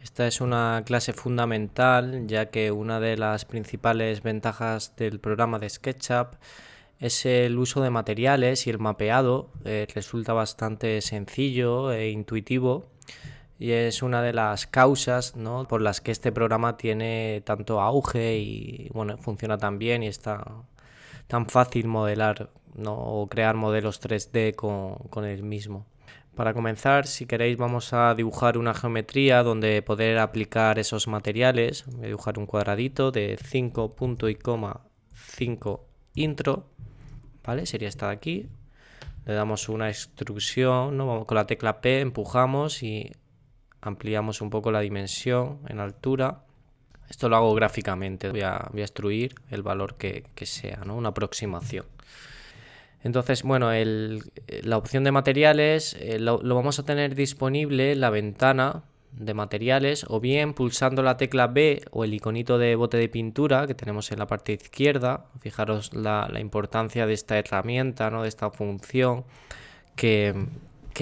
Esta es una clase fundamental, ya que una de las principales ventajas del programa de SketchUp es el uso de materiales y el mapeado. Resulta bastante sencillo e intuitivo y es una de las causas, ¿no?, por las que este programa tiene tanto auge y bueno, funciona tan bien y está tan fácil modelar, ¿no?, o crear modelos 3D con el mismo. Para comenzar, si queréis, vamos a dibujar una geometría donde poder aplicar esos materiales. Voy a dibujar un cuadradito de 5 punto y coma 5 intro, ¿vale? Sería esta de aquí. Le damos una extrusión, ¿no? Vamos con la tecla P, empujamos y ampliamos un poco la dimensión en altura. Esto lo hago gráficamente, voy a extruir el valor que sea, ¿no?, una aproximación. Entonces, bueno, la opción de materiales lo vamos a tener disponible en la ventana de materiales, o bien pulsando la tecla B o el iconito de bote de pintura que tenemos en la parte izquierda. Fijaros la importancia de esta herramienta, ¿no?, de esta función que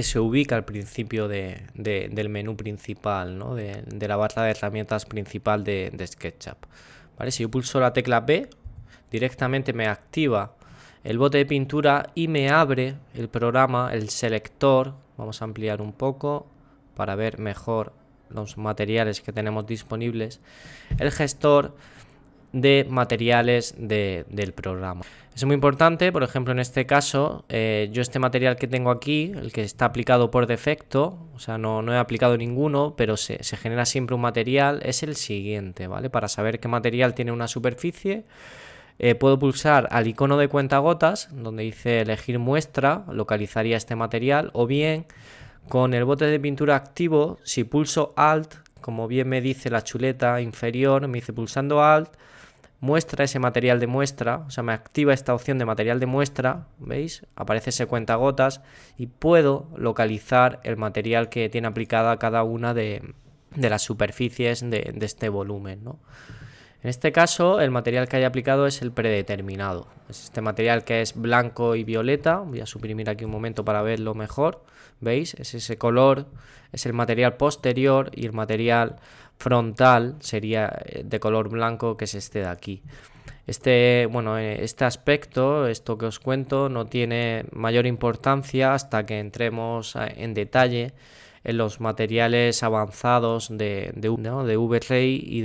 se ubica al principio del menú principal, ¿no?, de la barra de herramientas principal de SketchUp. ¿Vale? Si yo pulso la tecla B, directamente me activa el bote de pintura y me abre el programa, el selector. Vamos a ampliar un poco para ver mejor los materiales que tenemos disponibles. El gestor de materiales del programa. Es muy importante, por ejemplo, en este caso, yo este material que tengo aquí, el que está aplicado por defecto, o sea, no he aplicado ninguno, pero se genera siempre un material, es el siguiente, ¿vale? Para saber qué material tiene una superficie, puedo pulsar al icono de cuentagotas, donde dice elegir muestra, localizaría este material, o bien con el bote de pintura activo, si pulso Alt, como bien me dice la chuleta inferior, me dice pulsando Alt, muestra ese material de muestra, o sea, me activa esta opción de material de muestra, ¿veis? Aparece ese cuentagotas y puedo localizar el material que tiene aplicada cada una de las superficies de este volumen, ¿no? En este caso, el material que haya aplicado es el predeterminado. Es este material que es blanco y violeta. Voy a suprimir aquí un momento para verlo mejor. ¿Veis? Es ese color, es el material posterior, y el material frontal sería de color blanco, que es este de aquí. Este aspecto, esto que os cuento, no tiene mayor importancia hasta que entremos en detalle en los materiales avanzados de V-Ray y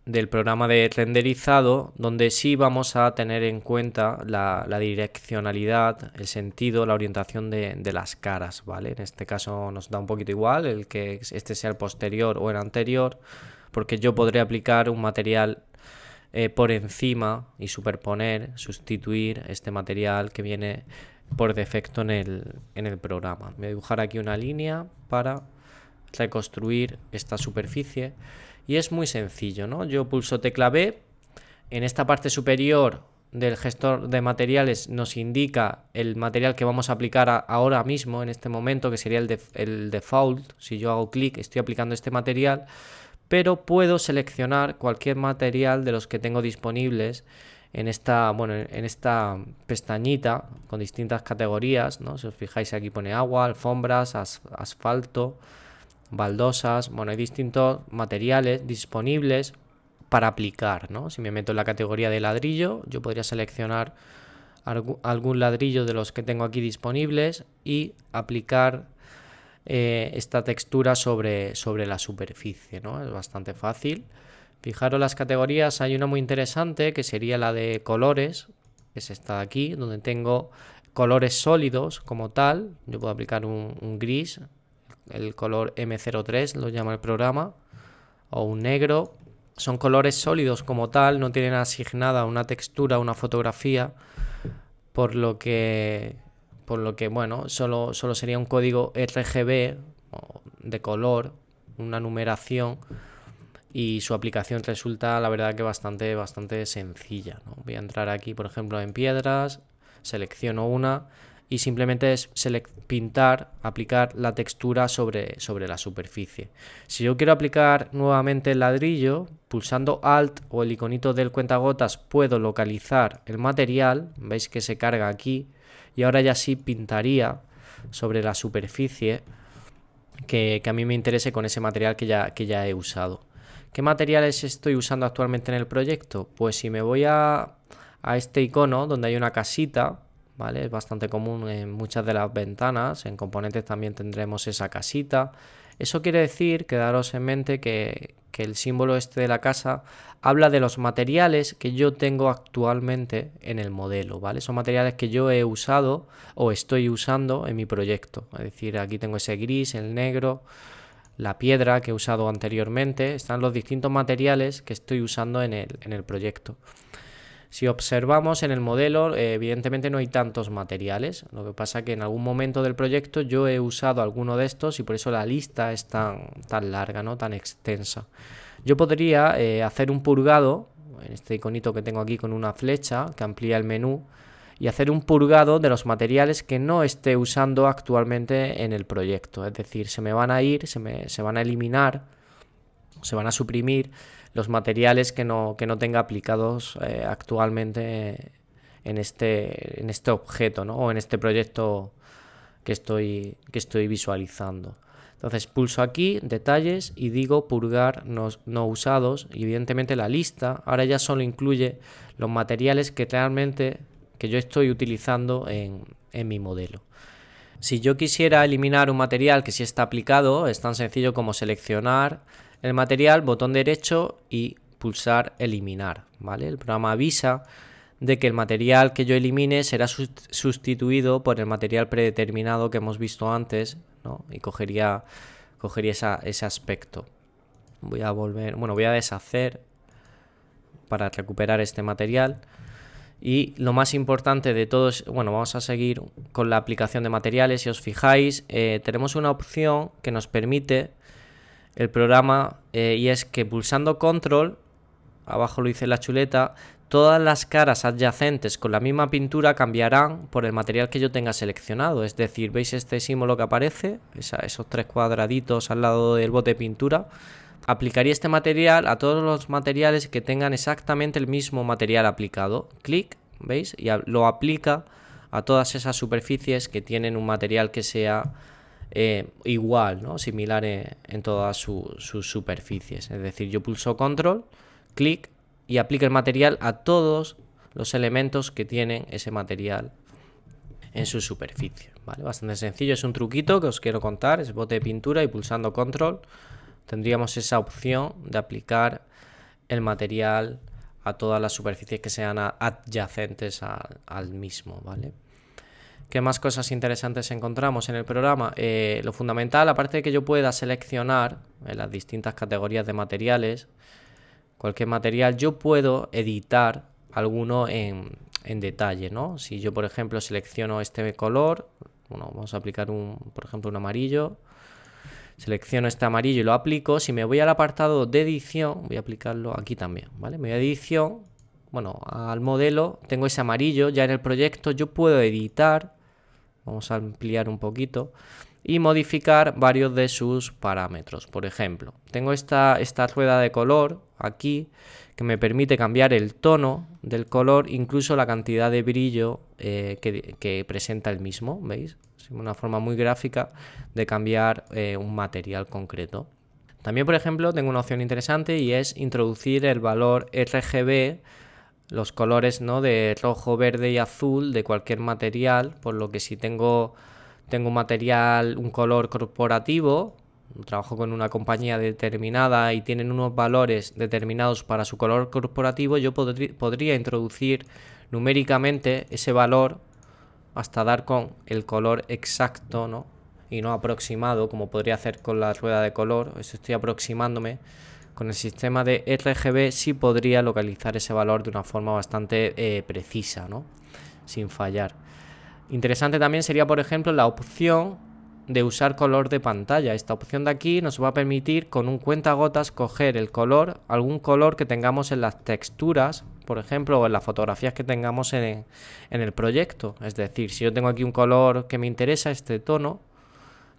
del programa de renderizado, donde sí vamos a tener en cuenta la direccionalidad, el sentido, la orientación de las caras, ¿vale? En este caso nos da un poquito igual el que este sea el posterior o el anterior, porque yo podré aplicar un material por encima y sustituir este material que viene por defecto en el programa. Voy a dibujar aquí una línea para reconstruir esta superficie. Y es muy sencillo, ¿no? Yo pulso tecla B, en esta parte superior del gestor de materiales nos indica el material que vamos a aplicar ahora mismo, en este momento, que sería el default. Si yo hago clic, estoy aplicando este material, pero puedo seleccionar cualquier material de los que tengo disponibles en esta pestañita con distintas categorías, ¿no? Si os fijáis, aquí pone agua, alfombras, asfalto, baldosas. Bueno, hay distintos materiales disponibles para aplicar, ¿no? Si me meto en la categoría de ladrillo, yo podría seleccionar algún ladrillo de los que tengo aquí disponibles y aplicar esta textura sobre la superficie, ¿no? Es bastante fácil. Fijaros las categorías, hay una muy interesante que sería la de colores, que es esta de aquí, donde tengo colores sólidos como tal. Yo puedo aplicar un gris, el color M03 lo llama el programa, o un negro. Son colores sólidos como tal, no tienen asignada una textura, una fotografía, por lo que bueno, solo sería un código RGB de color, una numeración, y su aplicación resulta, la verdad, que bastante sencilla, ¿no? Voy a entrar aquí, por ejemplo, en piedras, selecciono una y simplemente es pintar, aplicar la textura sobre la superficie. Si yo quiero aplicar nuevamente el ladrillo, pulsando Alt o el iconito del cuentagotas, puedo localizar el material. Veis que se carga aquí y ahora ya sí pintaría sobre la superficie que a mí me interese con ese material que ya he usado. ¿Qué materiales estoy usando actualmente en el proyecto? Pues si me voy a este icono donde hay una casita, ¿vale? Es bastante común en muchas de las ventanas, en componentes también tendremos esa casita. Eso quiere decir, quedaros en mente que el símbolo este de la casa habla de los materiales que yo tengo actualmente en el modelo, ¿vale? Son materiales que yo he usado o estoy usando en mi proyecto. Es decir, aquí tengo ese gris, el negro, la piedra que he usado anteriormente. Están los distintos materiales que estoy usando en el proyecto. Si observamos en el modelo, evidentemente no hay tantos materiales. Lo que pasa es que en algún momento del proyecto yo he usado alguno de estos y por eso la lista es tan larga, ¿no? Tan extensa. Yo podría hacer un purgado, en este iconito que tengo aquí con una flecha que amplía el menú, y hacer un purgado de los materiales que no esté usando actualmente en el proyecto. Es decir, se me van a ir, se van a eliminar, se van a suprimir los materiales que no tenga aplicados actualmente en este objeto, ¿no? O en este proyecto que estoy visualizando. Entonces pulso aquí, detalles, y digo purgar no usados. Y evidentemente la lista ahora ya solo incluye los materiales que realmente que yo estoy utilizando en mi modelo. Si yo quisiera eliminar un material que sí está aplicado, es tan sencillo como seleccionar el material, botón derecho y pulsar eliminar, ¿vale? El programa avisa de que el material que yo elimine será sustituido por el material predeterminado que hemos visto antes, ¿no? Y cogería ese aspecto. Voy a deshacer para recuperar este material. Y lo más importante de todo es, vamos a seguir con la aplicación de materiales. Si os fijáis, tenemos una opción que nos permite el programa y es que pulsando control, abajo lo hice en la chuleta, todas las caras adyacentes con la misma pintura cambiarán por el material que yo tenga seleccionado. Es decir, ¿veis este símbolo que aparece? Esos tres cuadraditos al lado del bote de pintura. Aplicaría este material a todos los materiales que tengan exactamente el mismo material aplicado. Clic, ¿veis? Y lo aplica a todas esas superficies que tienen un material que sea igual, ¿no? Similar en todas sus superficies. Es decir, yo pulso control, clic y aplica el material a todos los elementos que tienen ese material en su superficie, ¿vale? Bastante sencillo, es un truquito que os quiero contar. Es bote de pintura y pulsando control tendríamos esa opción de aplicar el material a todas las superficies que sean adyacentes al mismo, ¿vale? ¿Qué más cosas interesantes encontramos en el programa? Lo fundamental, aparte de que yo pueda seleccionar en las distintas categorías de materiales, cualquier material, yo puedo editar alguno en detalle, ¿no? Si yo, por ejemplo, selecciono este color, vamos a aplicar por ejemplo, un amarillo. Selecciono este amarillo y lo aplico. Si me voy al apartado de edición, voy a aplicarlo aquí también, ¿vale? Me voy a edición, al modelo, tengo ese amarillo ya en el proyecto, yo puedo editar, vamos a ampliar un poquito, y modificar varios de sus parámetros. Por ejemplo, tengo esta rueda de color aquí, que me permite cambiar el tono del color, incluso la cantidad de brillo que presenta el mismo, ¿veis? Una forma muy gráfica de cambiar un material concreto. También, por ejemplo, tengo una opción interesante y es introducir el valor RGB, los colores, ¿no?, de rojo, verde y azul de cualquier material, por lo que si tengo un material, un color corporativo, trabajo con una compañía determinada y tienen unos valores determinados para su color corporativo, yo podría introducir numéricamente ese valor hasta dar con el color exacto, ¿no?, y no aproximado, como podría hacer con la rueda de color. Eso estoy aproximándome. Con el sistema de RGB sí podría localizar ese valor de una forma bastante precisa, ¿no?, sin fallar. Interesante también sería, por ejemplo, la opción de usar color de pantalla. Esta opción de aquí nos va a permitir con un cuentagotas coger el color, algún color que tengamos en las texturas, por ejemplo, o en las fotografías que tengamos en el proyecto. Es decir, si yo tengo aquí un color que me interesa, este tono,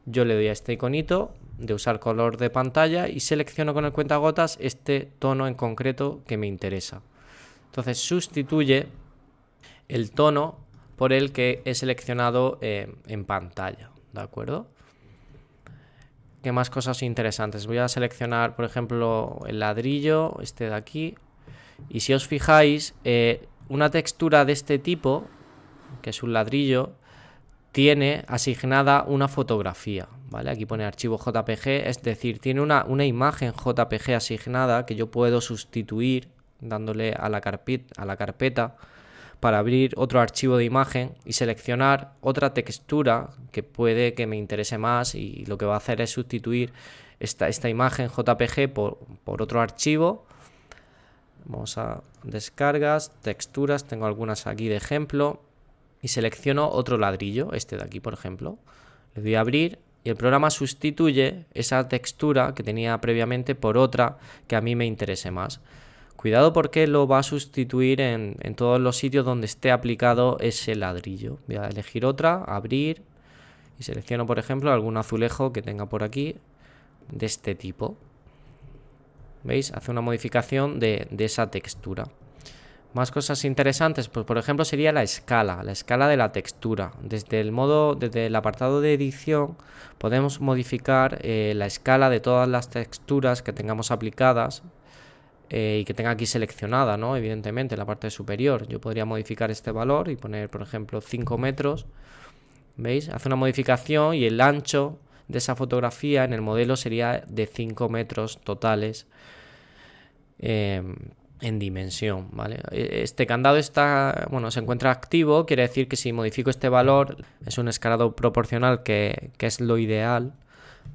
yo le doy a este iconito de usar color de pantalla y selecciono con el cuentagotas este tono en concreto que me interesa. Entonces sustituye el tono por el que he seleccionado en pantalla, ¿de acuerdo? ¿Qué más cosas interesantes? Voy a seleccionar, por ejemplo, el ladrillo, este de aquí. Y si os fijáis, una textura de este tipo, que es un ladrillo, tiene asignada una fotografía, ¿vale? Aquí pone archivo JPG, es decir, tiene una imagen JPG asignada que yo puedo sustituir dándole a la carpeta para abrir otro archivo de imagen y seleccionar otra textura que puede que me interese más, y lo que va a hacer es sustituir esta imagen JPG por otro archivo. Vamos a descargas, texturas, tengo algunas aquí de ejemplo. Y selecciono otro ladrillo, este de aquí por ejemplo. Le doy a abrir y el programa sustituye esa textura que tenía previamente por otra que a mí me interese más. Cuidado porque lo va a sustituir en todos los sitios donde esté aplicado ese ladrillo. Voy a elegir otra, abrir y selecciono por ejemplo algún azulejo que tenga por aquí de este tipo. ¿Veis? Hace una modificación de esa textura. Más cosas interesantes, pues por ejemplo sería la escala de la textura. Desde el apartado de edición podemos modificar la escala de todas las texturas que tengamos aplicadas y que tenga aquí seleccionada, ¿no? Evidentemente en la parte superior. Yo podría modificar este valor y poner por ejemplo 5 metros. ¿Veis? Hace una modificación y el ancho de esa fotografía en el modelo sería de 5 metros totales. En dimensión, ¿vale? Este candado se encuentra activo, quiere decir que si modifico este valor es un escalado proporcional que es lo ideal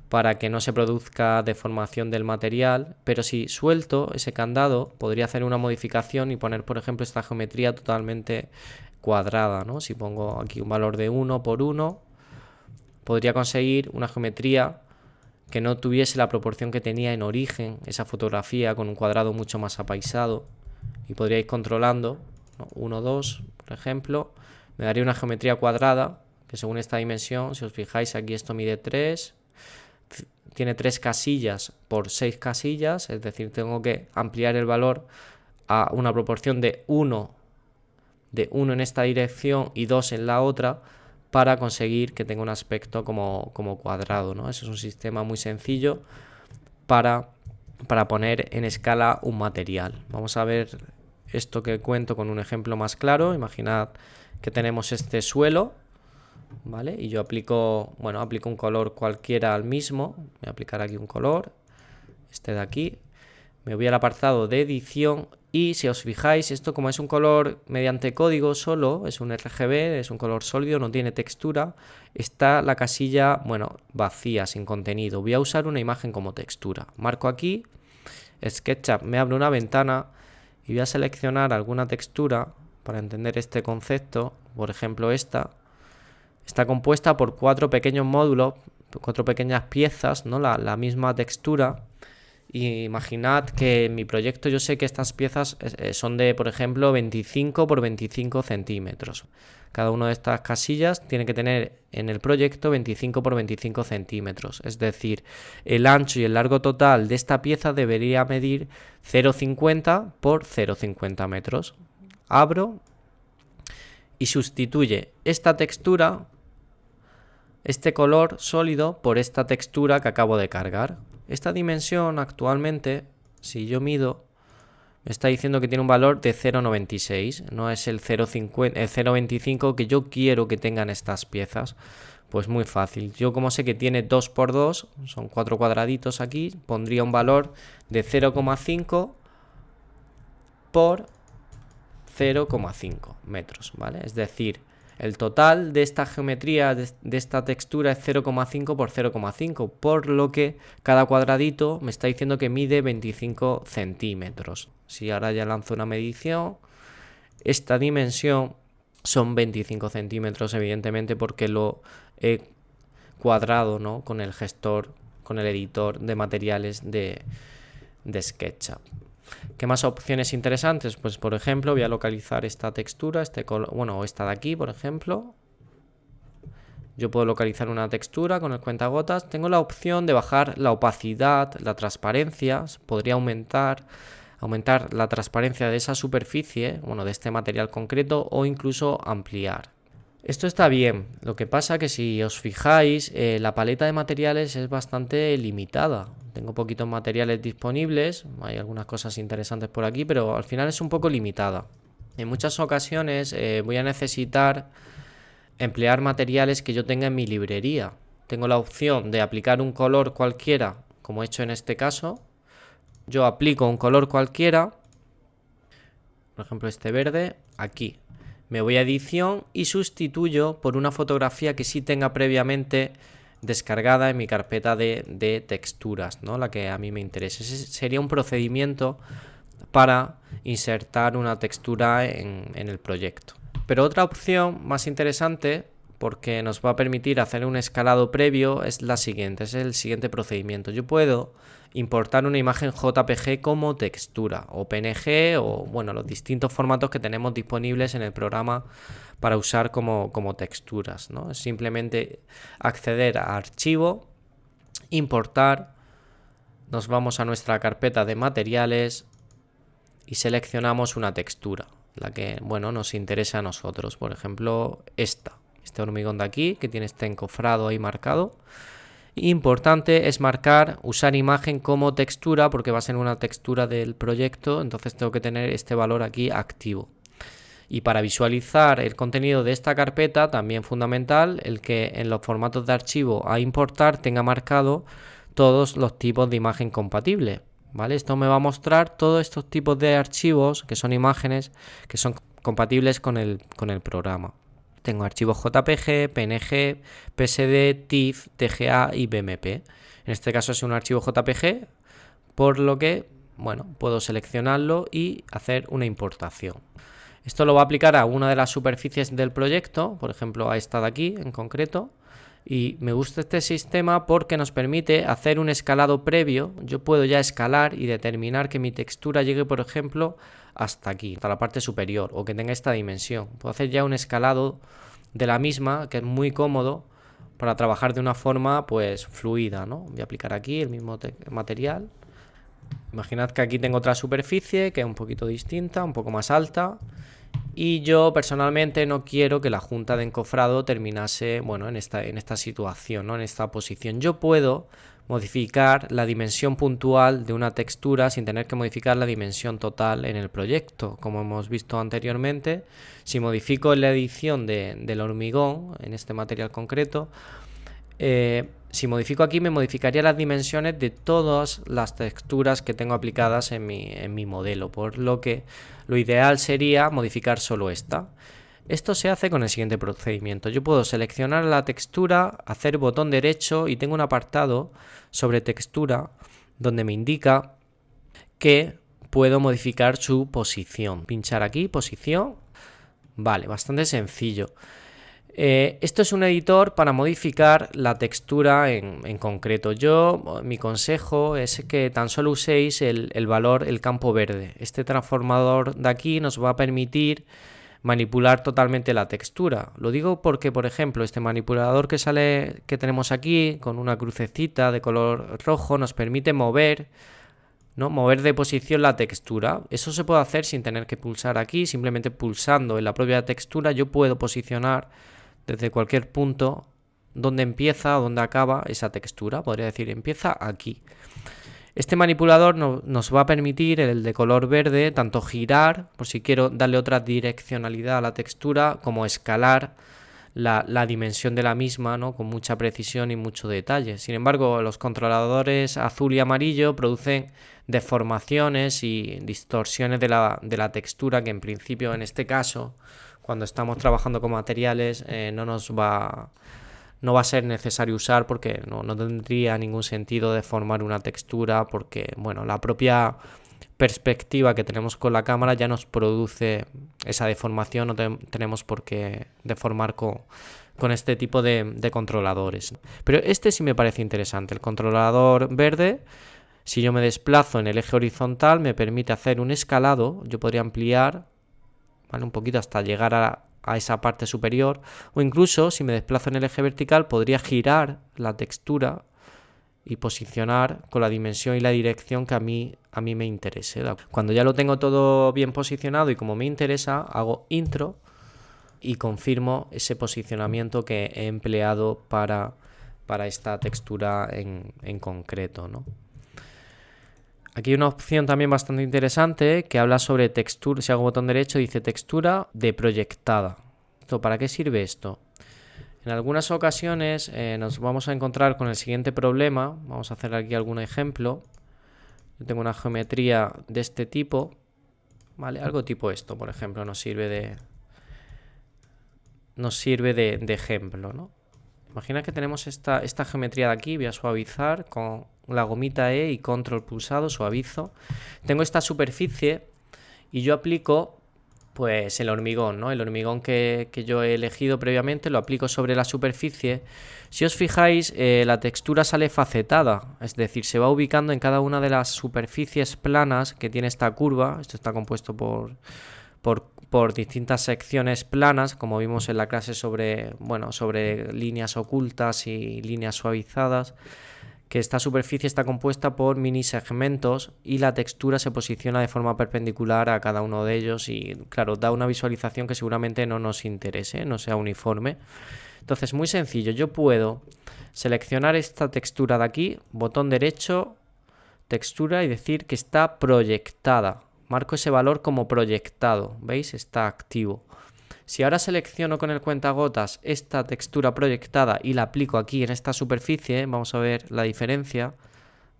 para que no se produzca deformación del material, pero si suelto ese candado podría hacer una modificación y poner por ejemplo esta geometría totalmente cuadrada, ¿no? Si pongo aquí un valor de 1 por 1 podría conseguir una geometría que no tuviese la proporción que tenía en origen esa fotografía, con un cuadrado mucho más apaisado, y podría ir controlando, ¿no? 1, 2, por ejemplo, me daría una geometría cuadrada que según esta dimensión, si os fijáis aquí esto mide 3, tiene 3 casillas por 6 casillas, es decir, tengo que ampliar el valor a una proporción de 1 en esta dirección y 2 en la otra, para conseguir que tenga un aspecto como cuadrado, ¿no? Eso es un sistema muy sencillo para poner en escala un material. Vamos a ver esto que cuento con un ejemplo más claro. Imaginad que tenemos este suelo, ¿vale? Y yo aplico un color cualquiera al mismo. Voy a aplicar aquí un color, este de aquí. Me voy al apartado de edición y si os fijáis, esto como es un color mediante código solo, es un RGB, es un color sólido, no tiene textura, está la casilla, vacía, sin contenido. Voy a usar una imagen como textura. Marco aquí, SketchUp me abre una ventana y voy a seleccionar alguna textura para entender este concepto. Por ejemplo, esta está compuesta por 4 pequeños módulos, 4 pequeñas piezas, ¿no? La misma textura. Y imaginad que en mi proyecto yo sé que estas piezas son de, por ejemplo, 25 por 25 centímetros. Cada una de estas casillas tiene que tener en el proyecto 25 por 25 centímetros. Es decir, el ancho y el largo total de esta pieza debería medir 0,50 por 0,50 metros. Abro y sustituye esta textura, este color sólido, por esta textura que acabo de cargar. Esta dimensión actualmente, si yo mido, me está diciendo que tiene un valor de 0,96, no es el 0,25 que yo quiero que tengan estas piezas. Pues muy fácil, yo como sé que tiene 2 por 2, son 4 cuadraditos aquí, pondría un valor de 0,5 por 0,5 metros, ¿vale? Es decir, el total de esta geometría, de esta textura, es 0,5 por 0,5, por lo que cada cuadradito me está diciendo que mide 25 centímetros. Si ahora ya lanzo una medición, esta dimensión son 25 centímetros, evidentemente, porque lo he cuadrado, ¿no? Con el gestor, con el editor de materiales de SketchUp. ¿Qué más opciones interesantes? Pues por ejemplo voy a localizar esta textura, o esta de aquí, por ejemplo. Yo puedo localizar una textura con el cuentagotas. Tengo la opción de bajar la opacidad, la transparencia. Podría aumentar la transparencia de esa superficie, de este material concreto, o incluso ampliar. Esto está bien, lo que pasa que si os fijáis, la paleta de materiales es bastante limitada. Tengo poquitos materiales disponibles, hay algunas cosas interesantes por aquí, pero al final es un poco limitada. En muchas ocasiones voy a necesitar emplear materiales que yo tenga en mi librería. Tengo la opción de aplicar un color cualquiera, como he hecho en este caso. Yo aplico un color cualquiera, por ejemplo este verde, aquí. Me voy a edición y sustituyo por una fotografía que sí tenga previamente descargada en mi carpeta de texturas, ¿no? La que a mí me interesa. Ese sería un procedimiento para insertar una textura en el proyecto. Pero otra opción más interesante, porque nos va a permitir hacer un escalado previo, es la siguiente, es el siguiente procedimiento. Yo puedo importar una imagen JPG como textura, o PNG, o bueno, los distintos formatos que tenemos disponibles en el programa para usar como texturas, ¿no? Es simplemente acceder a archivo, importar, nos vamos a nuestra carpeta de materiales y seleccionamos una textura, la que, bueno, nos interesa a nosotros. Por ejemplo, este hormigón de aquí, que tiene este encofrado ahí marcado. Importante es marcar, usar imagen como textura, porque va a ser una textura del proyecto, entonces tengo que tener este valor aquí activo. Y para visualizar el contenido de esta carpeta, también fundamental, el que en los formatos de archivo a importar tenga marcado todos los tipos de imagen compatibles. ¿Vale? Esto me va a mostrar todos estos tipos de archivos, que son imágenes que son compatibles con el programa. Tengo archivos JPG, PNG, PSD, TIFF, TGA y BMP. En este caso es un archivo JPG, por lo que, bueno, puedo seleccionarlo y hacer una importación. Esto lo va a aplicar a una de las superficies del proyecto, por ejemplo a esta de aquí en concreto. Y me gusta este sistema porque nos permite hacer un escalado previo. Yo puedo ya escalar y determinar que mi textura llegue, por ejemplo, hasta aquí, hasta la parte superior, o que tenga esta dimensión. Puedo hacer ya un escalado de la misma, que es muy cómodo para trabajar de una forma pues fluida, ¿no? Voy a aplicar aquí el mismo material. Imaginad que aquí tengo otra superficie que es un poquito distinta, un poco más alta. Y yo personalmente no quiero que la junta de encofrado terminase, bueno, en esta situación, ¿no? En esta posición. Yo puedo modificar la dimensión puntual de una textura sin tener que modificar la dimensión total en el proyecto. Como hemos visto anteriormente, si modifico la edición del hormigón, en este material concreto, si modifico aquí me modificaría las dimensiones de todas las texturas que tengo aplicadas en mi modelo, por lo que lo ideal sería modificar solo esta. Esto se hace con el siguiente procedimiento. Yo puedo seleccionar la textura, hacer botón derecho y tengo un apartado sobre textura donde me indica que puedo modificar su posición. Pinchar aquí, posición. Vale, bastante sencillo. Esto es un editor para modificar la textura en concreto. Mi consejo es que tan solo uséis el valor, el campo verde. Este transformador de aquí nos va a permitir manipular totalmente la textura. Lo digo porque, por ejemplo, este manipulador que tenemos aquí con una crucecita de color rojo nos permite mover, ¿no? Mover de posición la textura. Eso se puede hacer sin tener que pulsar aquí, simplemente pulsando en la propia textura yo puedo posicionar desde cualquier punto donde empieza o donde acaba esa textura. Podría decir, empieza aquí. Este manipulador nos va a permitir, el de color verde, tanto girar, por si quiero darle otra direccionalidad a la textura, como escalar la dimensión de la misma, ¿no? Con mucha precisión y mucho detalle. Sin embargo, los controladores azul y amarillo producen deformaciones y distorsiones de la textura que en principio, en este caso, cuando estamos trabajando con materiales, no va a ser necesario usar porque no tendría ningún sentido deformar una textura porque, bueno, la propia perspectiva que tenemos con la cámara ya nos produce esa deformación, no tenemos por qué deformar con este tipo de controladores. Pero este sí me parece interesante, el controlador verde. Si yo me desplazo en el eje horizontal me permite hacer un escalado, yo podría ampliar, ¿vale?, un poquito hasta llegar a esa parte superior, o incluso si me desplazo en el eje vertical podría girar la textura y posicionar con la dimensión y la dirección que a mí me interese. Cuando ya lo tengo todo bien posicionado y como me interesa, hago intro, y confirmo ese posicionamiento que he empleado para esta textura en concreto, ¿no? Aquí hay una opción también bastante interesante que habla sobre textura. Si hago botón derecho dice textura de proyectada. ¿Para qué sirve esto? En algunas ocasiones nos vamos a encontrar con el siguiente problema. Vamos a hacer aquí algún ejemplo. Yo tengo una geometría de este tipo, ¿vale? Algo tipo esto, por ejemplo, nos sirve de ejemplo, ¿no? Imagina que tenemos esta geometría de aquí. Voy a suavizar con la gomita E y control pulsado, suavizo. Tengo esta superficie y yo aplico pues el hormigón, ¿no? El hormigón que yo he elegido previamente lo aplico sobre la superficie. Si os fijáis, la textura sale facetada, es decir, se va ubicando en cada una de las superficies planas que tiene esta curva. Esto está compuesto por distintas secciones planas, como vimos en la clase sobre líneas ocultas y líneas suavizadas, que esta superficie está compuesta por mini segmentos y la textura se posiciona de forma perpendicular a cada uno de ellos y, claro, da una visualización que seguramente no nos interese, no sea uniforme. Entonces, muy sencillo, yo puedo seleccionar esta textura de aquí, botón derecho, textura y decir que está proyectada. Marco ese valor como proyectado, ¿veis? Está activo. Si ahora selecciono con el cuentagotas esta textura proyectada y la aplico aquí en esta superficie, vamos a ver la diferencia.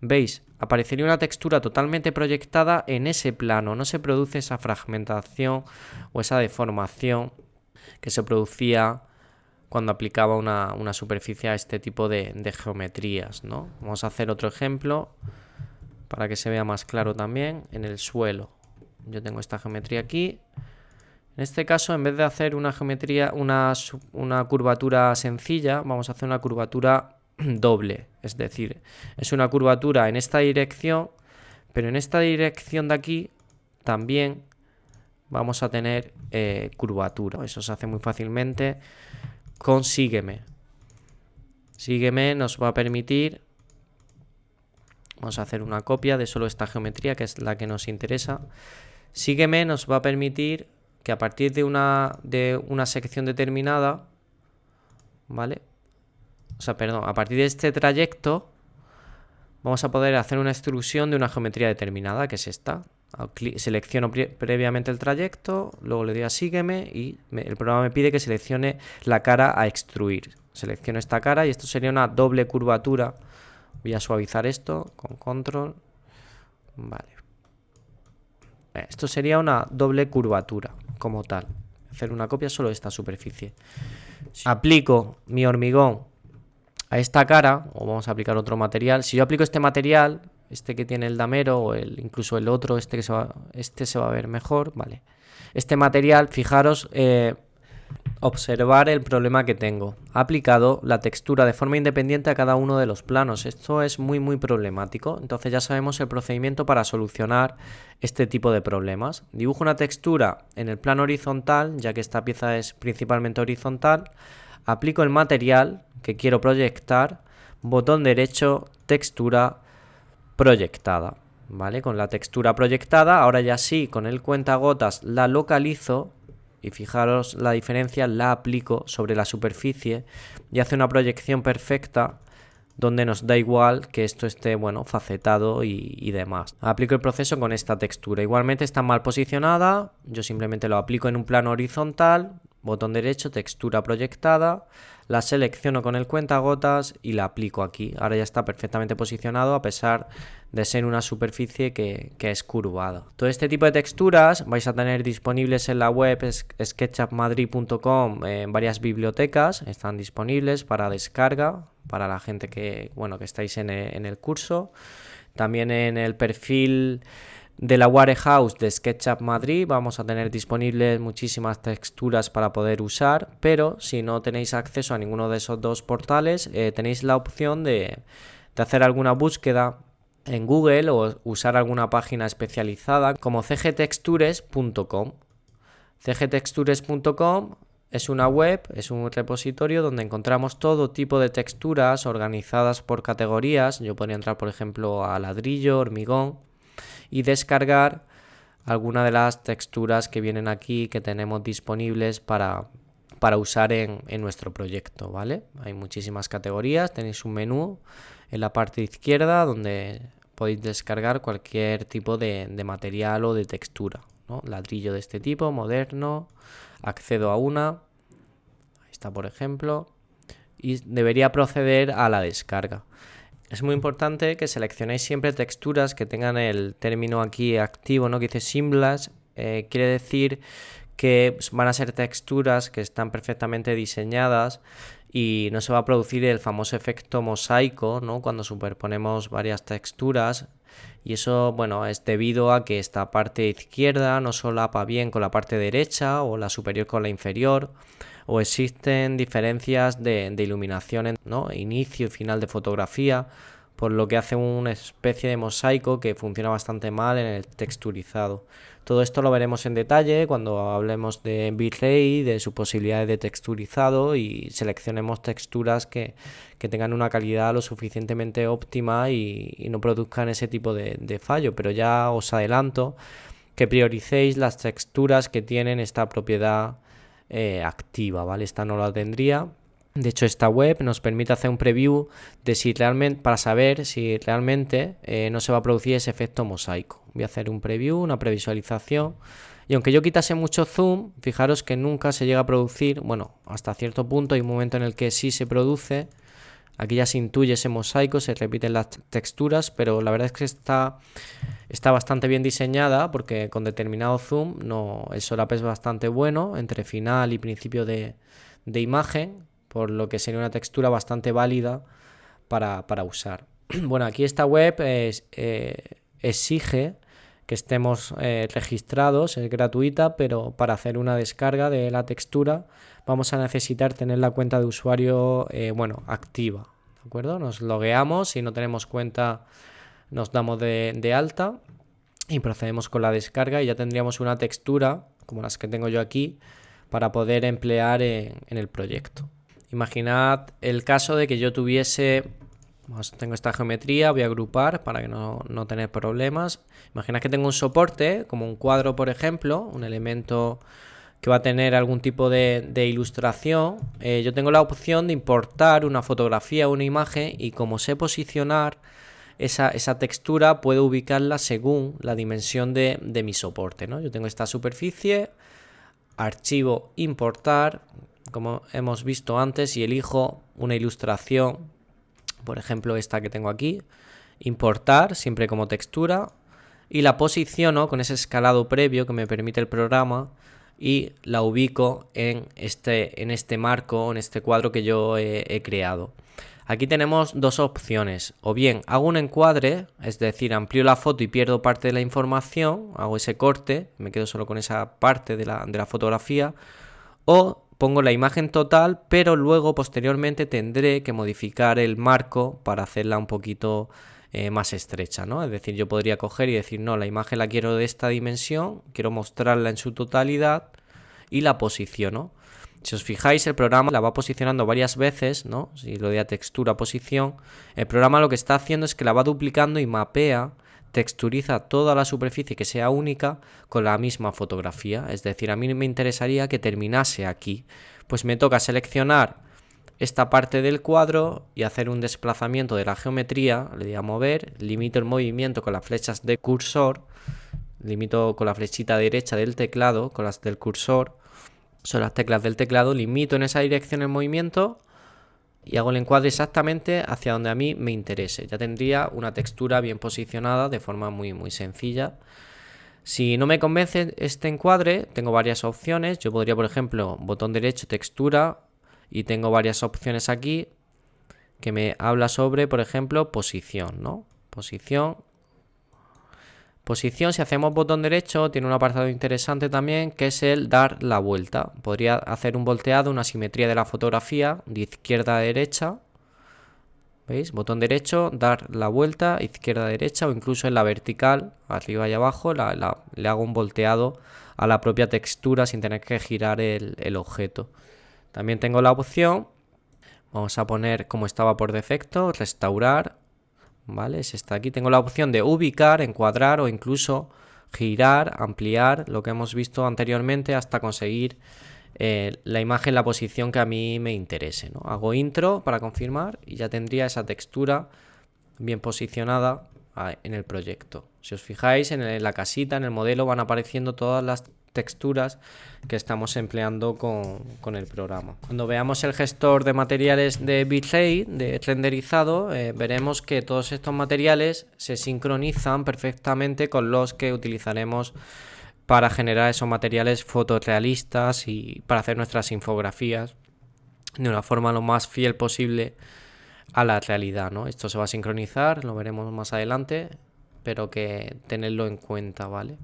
¿Veis? Aparecería una textura totalmente proyectada en ese plano. No se produce esa fragmentación o esa deformación que se producía cuando aplicaba una superficie a este tipo de geometrías, ¿no? Vamos a hacer otro ejemplo para que se vea más claro también en el suelo. Yo tengo esta geometría aquí. En este caso, en vez de hacer una geometría, una curvatura sencilla, vamos a hacer una curvatura doble. Es decir, es una curvatura en esta dirección, pero en esta dirección de aquí también vamos a tener curvatura. Eso se hace muy fácilmente con Sígueme. Sígueme nos va a permitir... Vamos a hacer una copia de solo esta geometría, que es la que nos interesa. Sígueme nos va a permitir que a partir de una sección determinada, ¿vale? O sea, perdón, a partir de este trayecto vamos a poder hacer una extrusión de una geometría determinada, que es esta. Selecciono previamente el trayecto, luego le doy a Sígueme y el programa me pide que seleccione la cara a extruir. Selecciono esta cara y esto sería una doble curvatura. Voy a suavizar esto con control. Vale. Esto sería una doble curvatura como tal. Hacer una copia solo de esta superficie. Si aplico mi hormigón a esta cara, o vamos a aplicar otro material. Si yo aplico este material, este que tiene el damero o incluso el otro, este se va a ver mejor, vale. Este material, fijaros, observar el problema que tengo. Ha aplicado la textura de forma independiente a cada uno de los planos. Esto es muy problemático. Entonces ya sabemos el procedimiento para solucionar este tipo de problemas. Dibujo una textura en el plano horizontal, ya que esta pieza es principalmente horizontal. Aplico el material que quiero proyectar. Botón derecho, textura proyectada. ¿Vale? Con la textura proyectada, ahora ya sí, con el cuentagotas la localizo. Y fijaros la diferencia, la aplico sobre la superficie y hace una proyección perfecta donde nos da igual que esto esté, bueno, facetado y demás. Aplico el proceso con esta textura. Igualmente está mal posicionada, yo simplemente lo aplico en un plano horizontal, botón derecho, textura proyectada, la selecciono con el cuentagotas y la aplico aquí. Ahora ya está perfectamente posicionado a pesar de ser una superficie que es curvada. Todo este tipo de texturas vais a tener disponibles en la web sketchupmadrid.com en varias bibliotecas. Están disponibles para descarga para la gente que estáis en el curso. También en el perfil de la Warehouse de SketchUp Madrid vamos a tener disponibles muchísimas texturas para poder usar, pero si no tenéis acceso a ninguno de esos dos portales, tenéis la opción de hacer alguna búsqueda en Google o usar alguna página especializada como cgtextures.com. cgtextures.com es una web, es un repositorio donde encontramos todo tipo de texturas organizadas por categorías. Yo podría entrar, por ejemplo, a ladrillo, hormigón y descargar alguna de las texturas que vienen aquí que tenemos disponibles para para usar en nuestro proyecto, ¿vale? Hay muchísimas categorías, tenéis un menú en la parte izquierda donde podéis descargar cualquier tipo de material o de textura, ¿no? Ladrillo de este tipo, moderno, accedo a una, ahí está por ejemplo, y debería proceder a la descarga. Es muy importante que seleccionéis siempre texturas que tengan el término aquí activo, ¿no? Que dice Symbols, quiere decir que van a ser texturas que están perfectamente diseñadas y no se va a producir el famoso efecto mosaico, ¿no? Cuando superponemos varias texturas, y eso, bueno, es debido a que esta parte izquierda no solapa bien con la parte derecha o la superior con la inferior, o existen diferencias de iluminación, ¿no? Inicio y final de fotografía, por lo que hace una especie de mosaico que funciona bastante mal en el texturizado. Todo esto lo veremos en detalle cuando hablemos de bitrate, de sus posibilidades de texturizado y seleccionemos texturas que tengan una calidad lo suficientemente óptima y no produzcan ese tipo de fallo. Pero ya os adelanto que prioricéis las texturas que tienen esta propiedad activa, ¿vale? Esta no la tendría. De hecho, esta web nos permite hacer un preview de si realmente, para saber si realmente no se va a producir ese efecto mosaico. Voy a hacer un preview, una previsualización, y aunque yo quitase mucho zoom, fijaros que nunca se llega a producir, bueno, hasta cierto punto hay un momento en el que sí se produce. Aquí ya se intuye ese mosaico, se repiten las texturas, pero la verdad es que está bastante bien diseñada porque con determinado zoom el solape es bastante bueno entre final y principio de imagen, por lo que sería una textura bastante válida para usar. Bueno, aquí esta web exige que estemos registrados, es gratuita, pero para hacer una descarga de la textura vamos a necesitar tener la cuenta de usuario activa, ¿de acuerdo? Nos logueamos, si no tenemos cuenta nos damos de alta y procedemos con la descarga y ya tendríamos una textura como las que tengo yo aquí para poder emplear en el proyecto. Imaginad el caso de que yo tuviese, tengo esta geometría, voy a agrupar para que no tener problemas. Imaginad que tengo un soporte, como un cuadro por ejemplo, un elemento que va a tener algún tipo de ilustración. Yo tengo la opción de importar una fotografía o una imagen y como sé posicionar esa textura, puedo ubicarla según la dimensión de mi soporte, ¿no? Yo tengo esta superficie, archivo, importar, como hemos visto antes, y elijo una ilustración, por ejemplo esta que tengo aquí, importar, siempre como textura, y la posiciono con ese escalado previo que me permite el programa y la ubico en este marco, en este cuadro que yo he creado. Aquí tenemos dos opciones, o bien hago un encuadre, es decir, amplío la foto y pierdo parte de la información, hago ese corte, me quedo solo con esa parte de la fotografía, o pongo la imagen total, pero luego posteriormente tendré que modificar el marco para hacerla un poquito más estrecha, ¿no? Es decir, yo podría coger y decir, no, la imagen la quiero de esta dimensión, quiero mostrarla en su totalidad y la posiciono. Si os fijáis, el programa la va posicionando varias veces, ¿no? Si lo doy a textura, posición, el programa lo que está haciendo es que la va duplicando y mapea, texturiza toda la superficie que sea única con la misma fotografía. Es decir, a mí me interesaría que terminase aquí. Pues me toca seleccionar esta parte del cuadro y hacer un desplazamiento de la geometría, le doy a mover, limito el movimiento con las flechas de cursor, limito con la flechita derecha del teclado, con las del cursor, son las teclas del teclado, limito en esa dirección el movimiento y hago el encuadre exactamente hacia donde a mí me interese. Ya tendría una textura bien posicionada de forma muy sencilla. Si no me convence este encuadre, tengo varias opciones. Yo podría, por ejemplo, botón derecho, textura, y tengo varias opciones aquí que me habla sobre, por ejemplo, posición, ¿no? Posición, si hacemos botón derecho, tiene un apartado interesante también, que es el dar la vuelta. Podría hacer un volteado, una simetría de la fotografía, de izquierda a derecha. ¿Veis? Botón derecho, dar la vuelta, izquierda a derecha, o incluso en la vertical, arriba y abajo, le hago un volteado a la propia textura sin tener que girar el objeto. También tengo la opción, vamos a poner como estaba por defecto, restaurar. ¿Vale? Es esta aquí. Tengo la opción de ubicar, encuadrar o incluso girar, ampliar, lo que hemos visto anteriormente hasta conseguir la imagen, la posición que a mí me interese, ¿no? Hago intro para confirmar y ya tendría esa textura bien posicionada en el proyecto. Si os fijáis en la casita, en el modelo, van apareciendo todas las texturas que estamos empleando con el programa. Cuando veamos el gestor de materiales de bitrate, de renderizado, veremos que todos estos materiales se sincronizan perfectamente con los que utilizaremos para generar esos materiales fotorrealistas y para hacer nuestras infografías de una forma lo más fiel posible a la realidad, ¿no? Esto se va a sincronizar, lo veremos más adelante, pero que tenerlo en cuenta, ¿vale?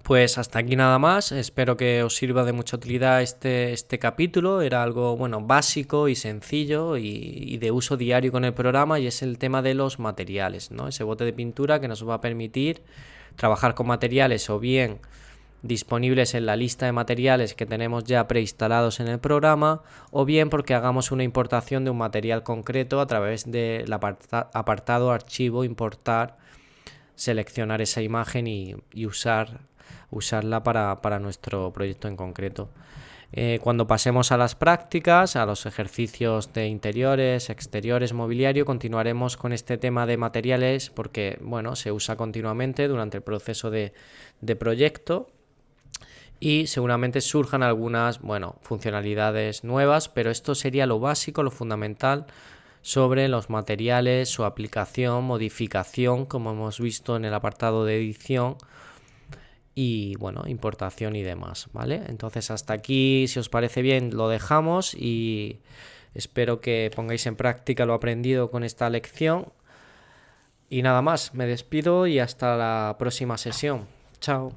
Pues hasta aquí nada más, espero que os sirva de mucha utilidad este capítulo. Era algo, bueno, básico y sencillo y de uso diario con el programa, y es el tema de los materiales, ¿no? Ese bote de pintura que nos va a permitir trabajar con materiales o bien disponibles en la lista de materiales que tenemos ya preinstalados en el programa, o bien porque hagamos una importación de un material concreto a través del apartado archivo, importar, seleccionar esa imagen y usarla para nuestro proyecto en concreto. Cuando pasemos a las prácticas, a los ejercicios de interiores, exteriores, mobiliario, continuaremos con este tema de materiales porque, bueno, se usa continuamente durante el proceso de proyecto y seguramente surjan algunas, bueno, funcionalidades nuevas, pero esto sería lo básico, lo fundamental sobre los materiales, su aplicación, modificación, como hemos visto en el apartado de edición, y bueno, importación y demás, ¿vale? Entonces hasta aquí, si os parece bien, lo dejamos y espero que pongáis en práctica lo aprendido con esta lección. Y nada más, me despido y hasta la próxima sesión. Chao.